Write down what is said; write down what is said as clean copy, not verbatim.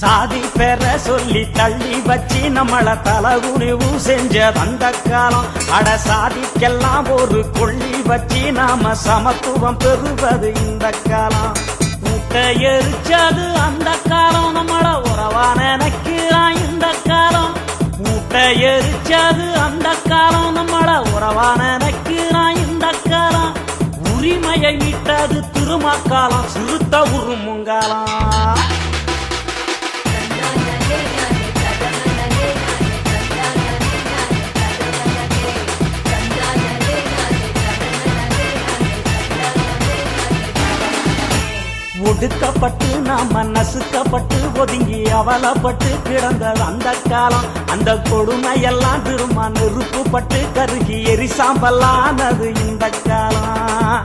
சாதி பெற சொல்லி தள்ளி வச்சு நம்மள தலகுனிவு செஞ்ச அந்த காலம். அட சாதிக்கெல்லாம் ஒரு கொள்ளி வச்சு நாம சமத்துவம் பெறுவது இந்த காலம். முட்டை எரிச்சது அந்த காலம், நம்மள உறவா நினைக்கிறான் இந்த காலம். முட்டை எரிச்சது அந்த காலம், நம்மள உறவா நினைக்கிறான் இந்த காலம். உரிமையை மீட்டது திருமக்காலம், சிறுத்த உருமுங்காலம். ஒடுக்கப்பட்டு நாம நசுக்கப்பட்டு ஒதுங்கி அவலப்பட்டு கிடந்த அந்த காலம். அந்த கொடுமையெல்லாம் திரும்ப நெருப்புப்பட்டு கருகி எரிசாம்பலானது இந்த காலம்.